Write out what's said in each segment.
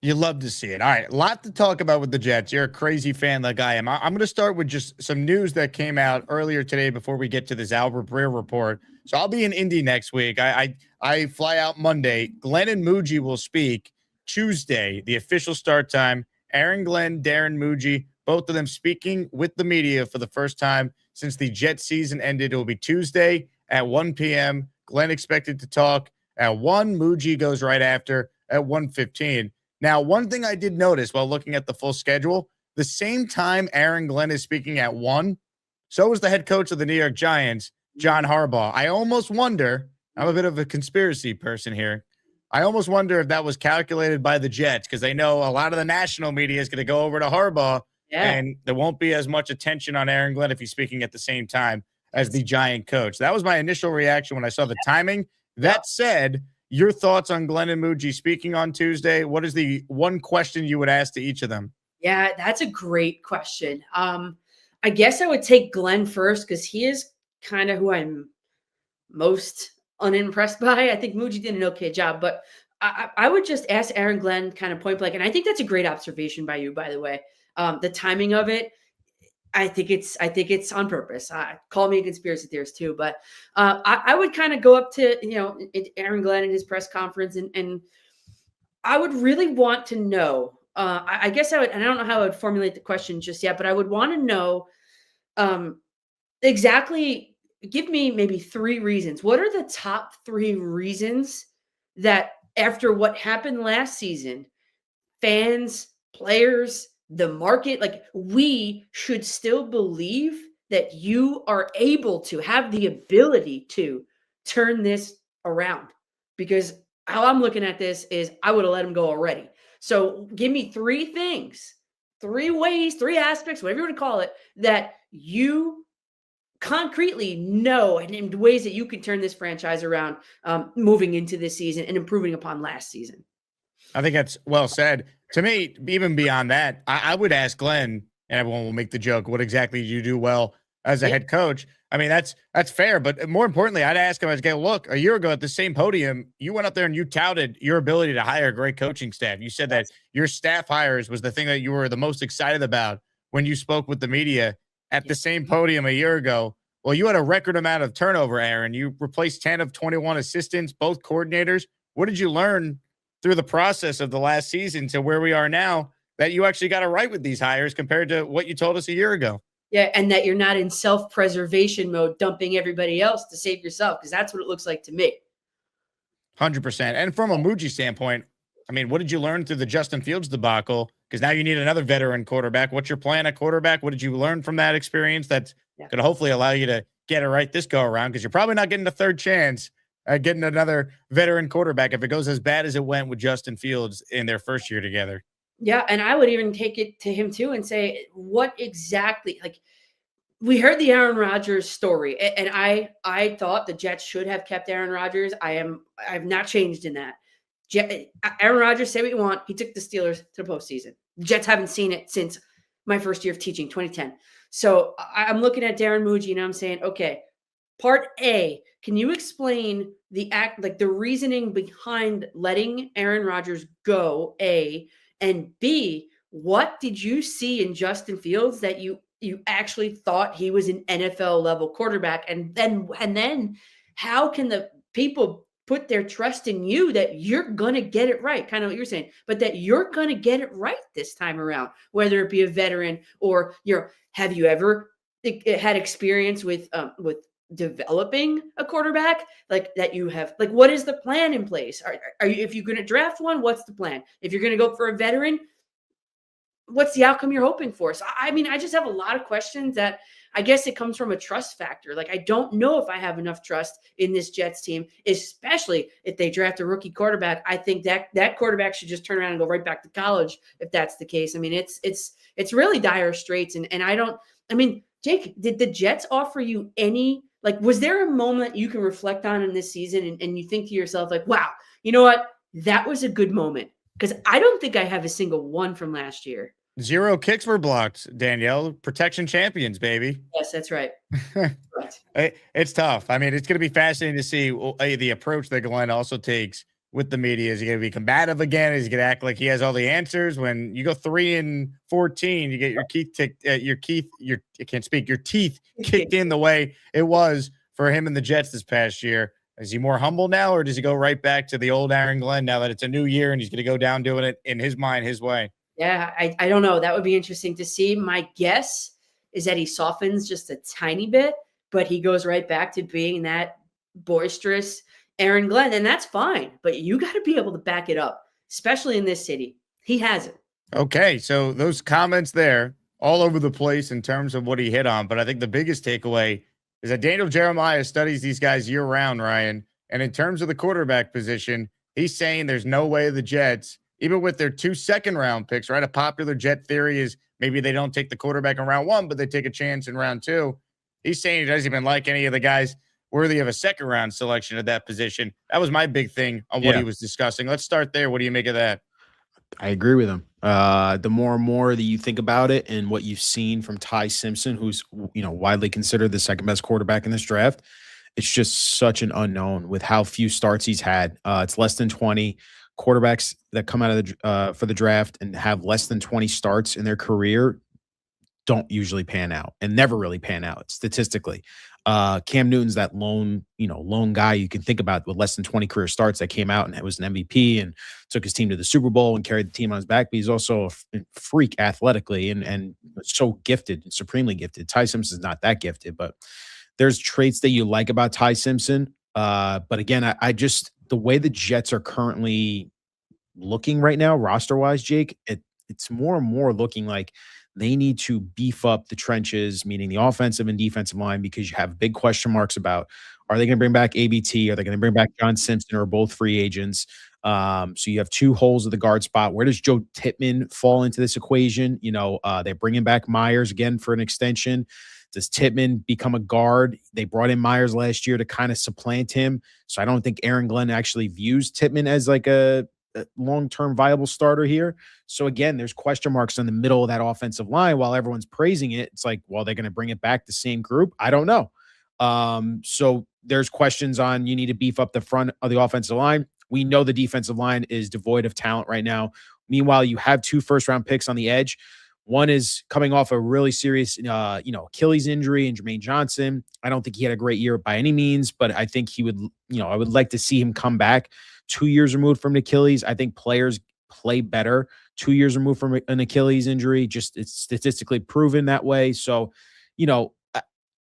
You love to see it. All right, a lot to talk about with the Jets. You're a crazy fan like I am. I'm going to start with just some news that came out earlier today before we get to this Albert Breer report. So I'll be in Indy next week. I fly out Monday. Glenn and Muji will speak Tuesday, the official start time. Aaron Glenn, Darren Muji, both of them speaking with the media for the first time since the Jet season ended. It will be Tuesday at 1 p.m. Glenn expected to talk at 1. Muji goes right after at 1:15. Now, one thing I did notice while looking at the full schedule, the same time Aaron Glenn is speaking at 1, so is the head coach of the New York Giants, John Harbaugh. I almost wonder, I'm a bit of a conspiracy person here. I almost wonder if that was calculated by the Jets because they know a lot of the national media is going to go over to Harbaugh Yeah. and there won't be as much attention on Aaron Glenn if he's speaking at the same time as the Giant coach. That was my initial reaction when I saw the timing. Yep. That said, your thoughts on Glenn and Muji speaking on Tuesday? What is the one question you would ask to each of them? Yeah, that's a great question. I guess I would take Glenn first because he is kind of who I'm most unimpressed by. I think Muji did an okay job, but I would just ask Aaron Glenn kind of point blank, and I think that's a great observation by you, by the way. The timing of it, I think it's on purpose. Call me a conspiracy theorist too, but I would kind of go up to Aaron Glenn in his press conference, and I would really want to know. I guess I would, and I don't know how I would formulate the question just yet, but I would want to know um, exactly. Give me maybe 3 reasons. What are the top 3 reasons that after what happened last season, fans, players, the market, like we should still believe that you are able to have the ability to turn this around? Because how I'm looking at this is I would have let him go already. So give me 3 things, 3 ways, 3 aspects, whatever you want to call it, that you concretely know and in ways that you can turn this franchise around moving into this season and improving upon last season. I think that's well said. To me, even beyond that, I would ask Glenn, and everyone will make the joke, what exactly did you do well as a Yeah. head coach? I mean, that's fair, but more importantly, I'd ask him, I'd go, look, a year ago at the same podium, you went up there and you touted your ability to hire a great coaching staff. You said that Yes. your staff hires was the thing that you were the most excited about when you spoke with the media at Yeah. the same podium a year ago. Well, you had a record amount of turnover, Aaron. You replaced 10 of 21 assistants, both coordinators. What did you learn through the process of the last season to where we are now that you actually got it right with these hires compared to what you told us a year ago? Yeah, and that you're not in self-preservation mode, dumping everybody else to save yourself, because that's what it looks like to me. 100%. And from a Muji standpoint, I mean, what did you learn through the Justin Fields debacle? Because now you need another veteran quarterback. What's your plan at quarterback? What did you learn from that experience that's Yeah. going to hopefully allow you to get it right this go around? Because you're probably not getting a third chance at getting another veteran quarterback if it goes as bad as it went with Justin Fields in their first year together. Yeah, and I would even take it to him too and say, what exactly, like, we heard the Aaron Rodgers story, and I thought the Jets should have kept Aaron Rodgers. I've not changed in that. Aaron Rodgers, say what you want, he took the Steelers to the postseason. Jets haven't seen it since my first year of teaching, 2010. So I'm looking at Darren Muji and I'm saying, okay, part A, can you explain the act, like the reasoning behind letting Aaron Rodgers go? A, and B, what did you see in Justin Fields that you actually thought he was an NFL level quarterback? And then how can the people put their trust in you that you're going to get it right? Kind of what you're saying, but that you're going to get it right this time around, whether it be a veteran or have you ever had experience with developing a quarterback like that? You have, like, what is the plan in place? Are you, if you're going to draft one, what's the plan? If you're going to go for a veteran, what's the outcome you're hoping for? So I mean, I just have a lot of questions that I guess it comes from a trust factor. Like, I don't know if I have enough trust in this Jets team, especially if they draft a rookie quarterback. I think that quarterback should just turn around and go right back to college if that's the case. I mean, it's really dire straits. And I don't, I mean, Jake, did the Jets offer you any, like, was there a moment you can reflect on in this season and you think to yourself, like, wow, you know what? That was a good moment. Because I don't think I have a single one from last year. Zero kicks were blocked, Danielle. Protection champions, baby. Yes, that's right. Right. It's tough. I mean, it's going to be fascinating to see the approach that Glenn also takes with the media? Is he going to be combative again? Is he going to act like he has all the answers? When you go 3-14, you get your I can't speak, your teeth kicked in the way it was for him and the Jets this past year. Is he more humble now, or does he go right back to the old Aaron Glenn now that it's a new year and he's going to go down doing it in his mind, his way? Yeah, I don't know. That would be interesting to see. My guess is that he softens just a tiny bit, but he goes right back to being that boisterous Aaron Glenn, and that's fine. But you got to be able to back it up, especially in this city. He hasn't. Okay, so those comments there all over the place in terms of what he hit on, but I think the biggest takeaway is that Daniel Jeremiah studies these guys year round, Ryan. And in terms of the quarterback position, he's saying there's no way the Jets, even with their 2 second-round picks, right? A popular Jet theory is maybe they don't take the quarterback in round 1, but they take a chance in round 2. He's saying he doesn't even like any of the guys worthy of a second-round selection at that position. That was my big thing on what he was discussing. Let's start there. What do you make of that? I agree with him. The more and more that you think about it and what you've seen from Ty Simpson, who's widely considered the second best quarterback in this draft, it's just such an unknown with how few starts he's had. It's less than 20 quarterbacks that come out of the for the draft and have less than 20 starts in their career don't usually pan out and never really pan out statistically. Cam Newton's that lone guy you can think about with less than 20 career starts that came out and was an MVP and took his team to the Super Bowl and carried the team on his back. But he's also a freak athletically and so gifted and supremely gifted. Ty Simpson's not that gifted, but there's traits that you like about Ty Simpson. But again, I just, the way the Jets are currently looking right now, roster wise, Jake, it's more and more looking like they need to beef up the trenches, meaning the offensive and defensive line, because you have big question marks about, are they going to bring back ABT? Are they going to bring back John Simpson, or both free agents? So you have 2 holes at the guard spot. Where does Joe Tippmann fall into this equation? They're bringing back Myers again for an extension. Does Tippmann become a guard? They brought in Myers last year to kind of supplant him. So I don't think Aaron Glenn actually views Tippmann as like a long-term viable starter here. So again, there's question marks in the middle of that offensive line while everyone's praising it. It's like, well, they're going to bring it back the same group. I don't know. So there's questions on, you need to beef up the front of the offensive line. We know the defensive line is devoid of talent right now. Meanwhile, you have 2 first-round picks on the edge. One is coming off a really serious, Achilles injury, and Jermaine Johnson. I don't think he had a great year by any means, but I think he would, I would like to see him come back 2 years removed from Achilles. I think players play better 2 years removed from an Achilles injury. Just, it's statistically proven that way. So,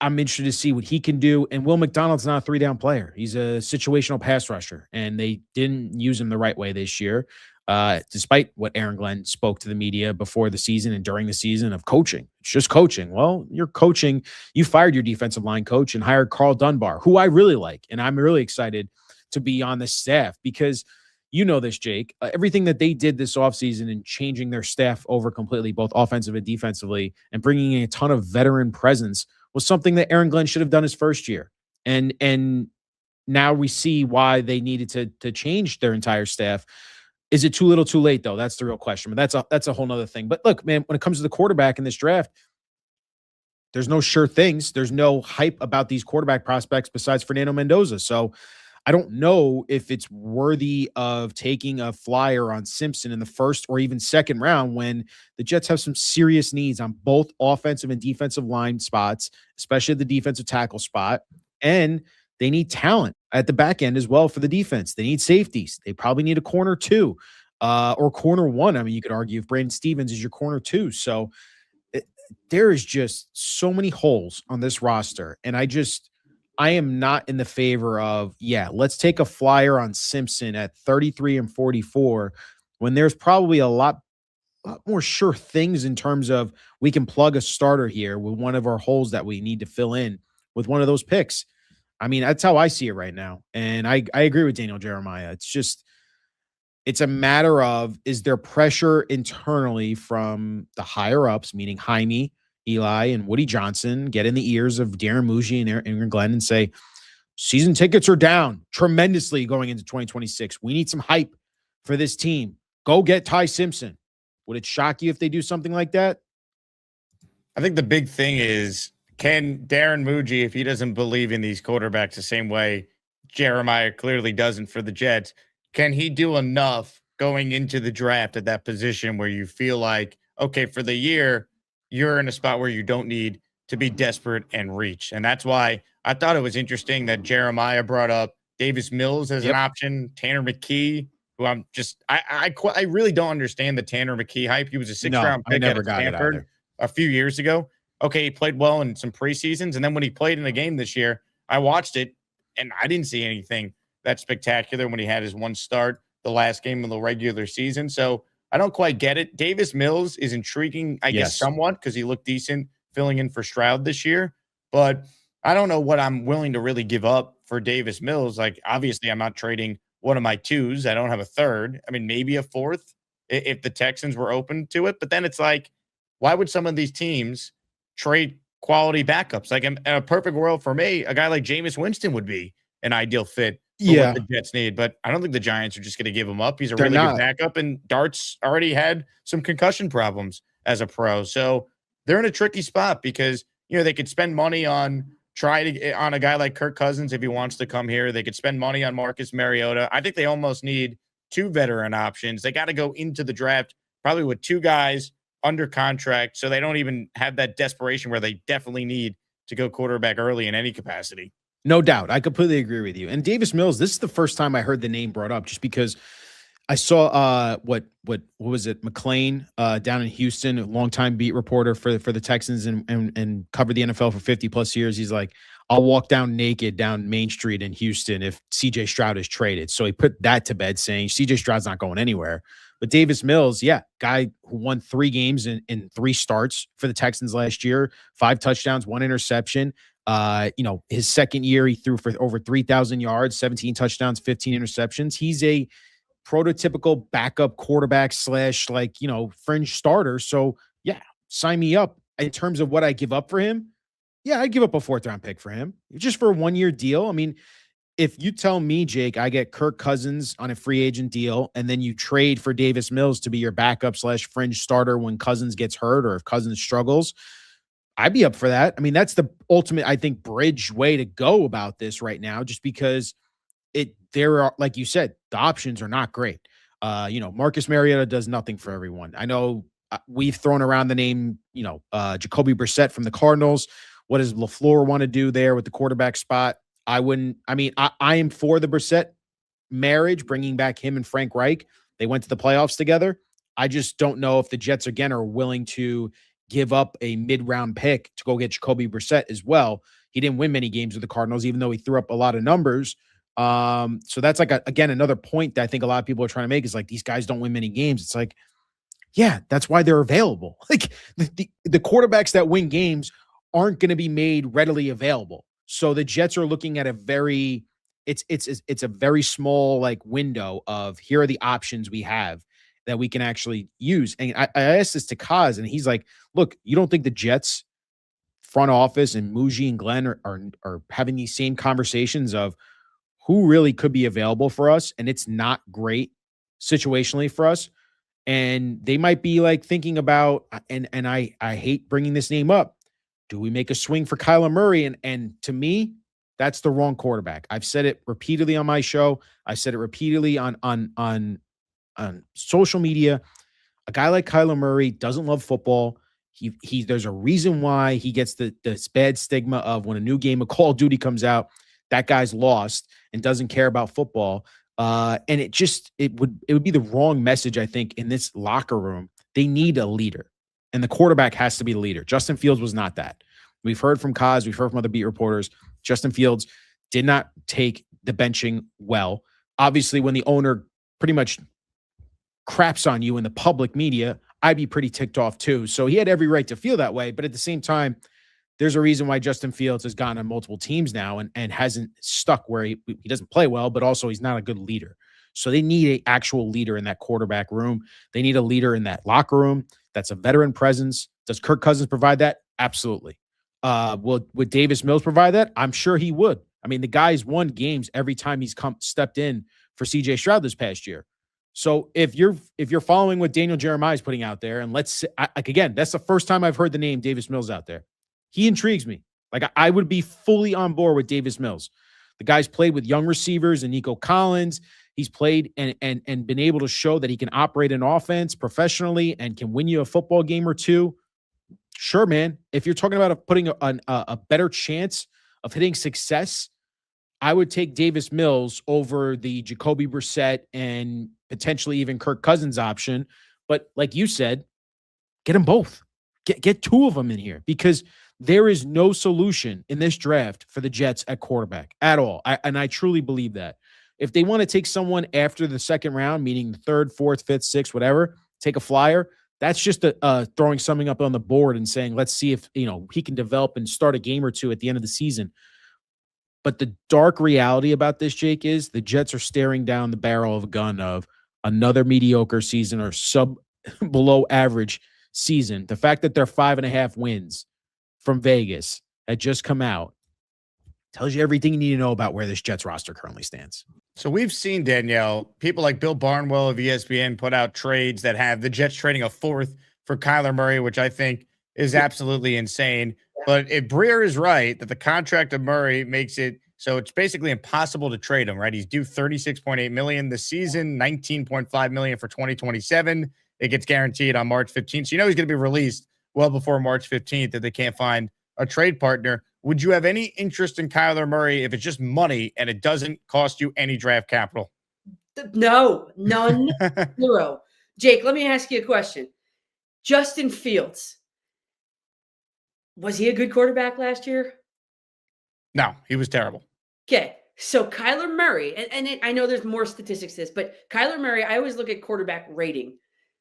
I'm interested to see what he can do. And Will McDonald's not a 3-down player. He's a situational pass rusher, and they didn't use him the right way this year. Despite what Aaron Glenn spoke to the media before the season and during the season of coaching. It's just coaching. Well, you're coaching. You fired your defensive line coach and hired Carl Dunbar, who I really like. And I'm really excited to be on the staff because this, Jake, everything that they did this offseason and changing their staff over completely, both offensive and defensively, and bringing in a ton of veteran presence was something that Aaron Glenn should have done his first year. And now we see why they needed to change their entire staff. Is it too little, too late, though? That's the real question. But that's a whole nother thing. But look, man, when it comes to the quarterback in this draft, there's no sure things. There's no hype about these quarterback prospects besides Fernando Mendoza. So I don't know if it's worthy of taking a flyer on Simpson in the first or even second round when the Jets have some serious needs on both offensive and defensive line spots, especially the defensive tackle spot. And they need talent at the back end as well for the defense. They need safeties. They probably need a corner 2 or corner 1. I mean, you could argue if Brandon Stevens is your corner 2. So there is just so many holes on this roster. And I am not in the favor of, let's take a flyer on Simpson at 33 and 44 when there's probably a lot more sure things in terms of we can plug a starter here with one of our holes that we need to fill in with one of those picks. I mean, that's how I see it right now. And I agree with Daniel Jeremiah. It's a matter of, is there pressure internally from the higher ups, meaning Jaime, Eli, and Woody Johnson, get in the ears of Darren Muji and Aaron Glenn and say, season tickets are down tremendously going into 2026. We need some hype for this team. Go get Ty Simpson. Would it shock you if they do something like that? I think the big thing is, can Darren Muji, if he doesn't believe in these quarterbacks the same way Jeremiah clearly doesn't for the Jets, can he do enough going into the draft at that position where you feel like, okay, for the year, you're in a spot where you don't need to be desperate and reach. And that's why I thought it was interesting that Jeremiah brought up Davis Mills as an Yep. option, Tanner McKee, who I'm just, I really don't understand the Tanner McKee hype. He was a sixth No, round I pick out never of got it Stanford either. a few years ago. Okay, he played well in some preseasons. And then when he played in a game this year, I watched it and I didn't see anything that spectacular when he had his one start the last game of the regular season. So I don't quite get it. Davis Mills is intriguing, I guess, Yes. somewhat because he looked decent filling in for Stroud this year. But I don't know what I'm willing to really give up for Davis Mills. Like, obviously, I'm not trading one of my twos. I don't have a third. I mean, maybe a fourth if the Texans were open to it. But then it's like, why would some of these teams trade quality backups? Like, in a perfect world for me, a guy like Jameis Winston would be an ideal fit for what Yeah, the Jets need, but I don't think the Giants are just going to give him up. He's a they're really good not. backup, and Dart's already had some concussion problems as a pro. So they're in a tricky spot because, they could spend money on on a guy like Kirk Cousins if he wants to come here. They could spend money on Marcus Mariota. I think they almost need two veteran options. They got to go into the draft probably with two guys under contract so they don't even have that desperation where they definitely need to go quarterback early in any capacity. No doubt. I completely agree with you. And Davis Mills, this is the first time I heard the name brought up just because I saw what was it? McLean down in Houston, a longtime beat reporter for the Texans and covered the NFL for 50 plus years. He's like, I'll walk down naked down Main Street in Houston if CJ Stroud is traded. So he put that to bed saying CJ Stroud's not going anywhere. But Davis Mills, yeah, guy who won 3 games in 3 starts for the Texans last year, 5 touchdowns, 1 interception. His second year, he threw for over 3,000 yards, 17 touchdowns, 15 interceptions. He's a prototypical backup quarterback / fringe starter. So yeah, sign me up. In terms of what I give up for him, yeah, I'd give up a 4th round pick for him just for a 1-year deal. I mean, if you tell me, Jake, I get Kirk Cousins on a free agent deal, and then you trade for Davis Mills to be your backup / fringe starter when Cousins gets hurt or if Cousins struggles, I'd be up for that. I mean, that's the ultimate, I think, bridge way to go about this right now, just because there are, like you said, the options are not great. Marcus Mariota does nothing for everyone. I know we've thrown around the name, Jacoby Brissett from the Cardinals. What does LaFleur want to do there with the quarterback spot? I am for the Brissett marriage, bringing back him and Frank Reich. They went to the playoffs together. I just don't know if the Jets again are willing to give up a mid-round pick to go get Jacoby Brissett as well. He didn't win many games with the Cardinals, even though he threw up a lot of numbers. So that's again, another point that I think a lot of people are trying to make is like, these guys don't win many games. It's like, yeah, that's why they're available. Like the quarterbacks that win games aren't going to be made readily available. So the Jets are looking at it's a very small window of, here are the options we have that we can actually use. And I asked this to Kaz, and he's like, look, you don't think the Jets front office and Muji and Glenn are having these same conversations of who really could be available for us, and it's not great situationally for us. And they might be thinking about, and I hate bringing this name up, do we make a swing for Kyler Murray? And to me, that's the wrong quarterback. I've said it repeatedly on my show. I said it repeatedly on social media. A guy like Kyler Murray doesn't love football. There's a reason why he gets this bad stigma of, when a new game of Call of Duty comes out, that guy's lost and doesn't care about football. And it would be the wrong message, I think, in this locker room. They need a leader, and the quarterback has to be the leader. Justin Fields was not that. We've heard from Kaz, we've heard from other beat reporters. Justin Fields did not take the benching well. Obviously, when the owner pretty much craps on you in the public media, I'd be pretty ticked off too. So he had every right to feel that way. But at the same time, there's a reason why Justin Fields has gone on multiple teams now and hasn't stuck where he doesn't play well, but also he's not a good leader. So they need an actual leader in that quarterback room. They need a leader in that locker room that's a veteran presence. Does Kirk Cousins provide that? Absolutely. Would Davis Mills provide that? I'm sure he would. I mean, the guy's won games every time he's stepped in for CJ Stroud this past year. So if you're following what Daniel Jeremiah is putting out there, and again, that's the first time I've heard the name Davis Mills out there. He intrigues me. I would be fully on board with Davis Mills. The guy's played with young receivers and Nico Collins. He's played and been able to show that he can operate an offense professionally and can win you a football game or two. Sure, man. If you're talking about putting a better chance of hitting success, I would take Davis Mills over the Jacoby Brissett and potentially even Kirk Cousins option. But like you said, get them both. Get two of them in here, because there is no solution in this draft for the Jets at quarterback at all. I truly believe that. If they want to take someone after the second round, meaning the third, fourth, fifth, sixth, whatever, take a flyer, that's just throwing something up on the board and saying, let's see if he can develop and start a game or two at the end of the season. But the dark reality about this, Jake, is the Jets are staring down the barrel of a gun of another mediocre season or below average season. The fact that they're 5.5 wins from Vegas had just come out tells you everything you need to know about where this Jets roster currently stands. So we've seen, Danielle, people like Bill Barnwell of ESPN put out trades that have the Jets trading a fourth for Kyler Murray, which I think is absolutely insane. But if Breer is right that the contract of Murray makes it so it's basically impossible to trade him, right? He's due $36.8 million this season, $19.5 million for 2027. It gets guaranteed on March 15th. So he's going to be released well before March 15th if they can't find a trade partner. Would you have any interest in Kyler Murray if it's just money and it doesn't cost you any draft capital? No, none, zero. Jake, let me ask you a question. Justin Fields, was he a good quarterback last year? No, he was terrible. Okay, so Kyler Murray, I know there's more statistics to this, but Kyler Murray, I always look at quarterback rating.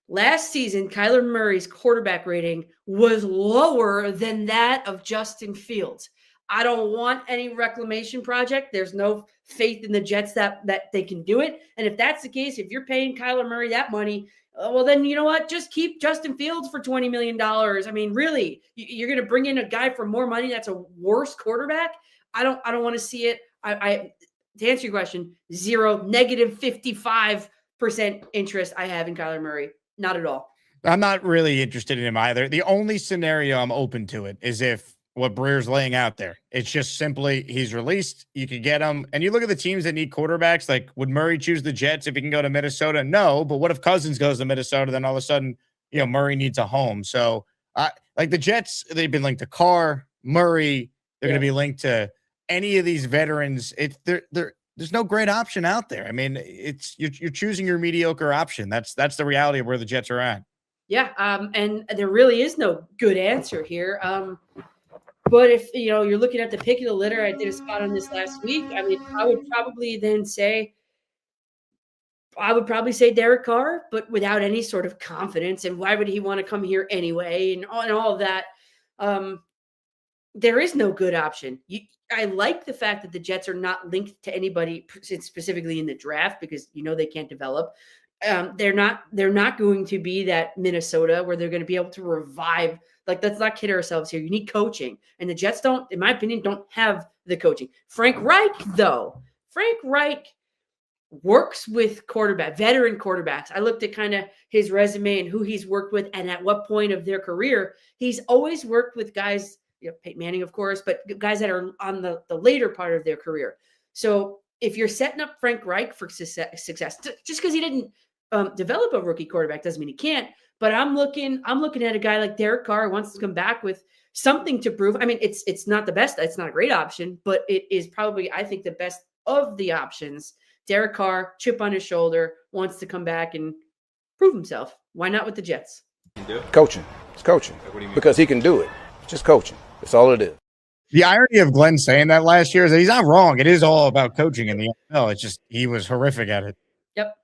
Last season, Kyler Murray's quarterback rating was lower than that of Justin Fields. I don't want any reclamation project. There's no faith in the Jets that they can do it. And if that's the case, if you're paying Kyler Murray that money, well, then you know what? Just keep Justin Fields for $20 million. I mean, really, you're going to bring in a guy for more money that's a worse quarterback? I don't want to see it. To answer your question, zero, negative 55% interest I have in Kyler Murray. Not at all. I'm not really interested in him either. The only scenario I'm open to it is if what Breer's laying out there. It's just simply he's released. You can get him. And you look at the teams that need quarterbacks. Like, would Murray choose the Jets if he can go to Minnesota? No. But what if Cousins goes to Minnesota? Then all of a sudden, Murray needs a home. So, like the Jets, they've been linked to Carr, Murray. They're going to be linked to any of these veterans. There's no great option out there. I mean, you're choosing your mediocre option. That's the reality of where the Jets are at. Yeah, and there really is no good answer here. But if you're looking at the pick of the litter, I did a spot on this last week. I mean, I would probably say Derek Carr, but without any sort of confidence. And why would he want to come here anyway? And all of that. There is no good option. I like the fact that the Jets are not linked to anybody specifically in the draft because they can't develop. They're not going to be that Minnesota where they're going to be able to revive. Like, let's not kid ourselves here. You need coaching, and the Jets don't, in my opinion, don't have the coaching. Frank Reich works with veteran quarterbacks. I looked at kind of his resume and who he's worked with, and at what point of their career he's always worked with guys. Peyton Manning, of course, but guys that are on the later part of their career. So if you're setting up Frank Reich for success, just because he didn't develop a rookie quarterback doesn't mean he can't. But I'm looking at a guy like Derek Carr who wants to come back with something to prove. I mean, it's not the best. It's not a great option, but it is probably, I think, the best of the options. Derek Carr, chip on his shoulder, wants to come back and prove himself. Why not with the Jets? Coaching. It's coaching. Because he can do it. It's just coaching. That's all it is. The irony of Glenn saying that last year is that he's not wrong. It is all about coaching in the NFL. It's just he was horrific at it. Yep.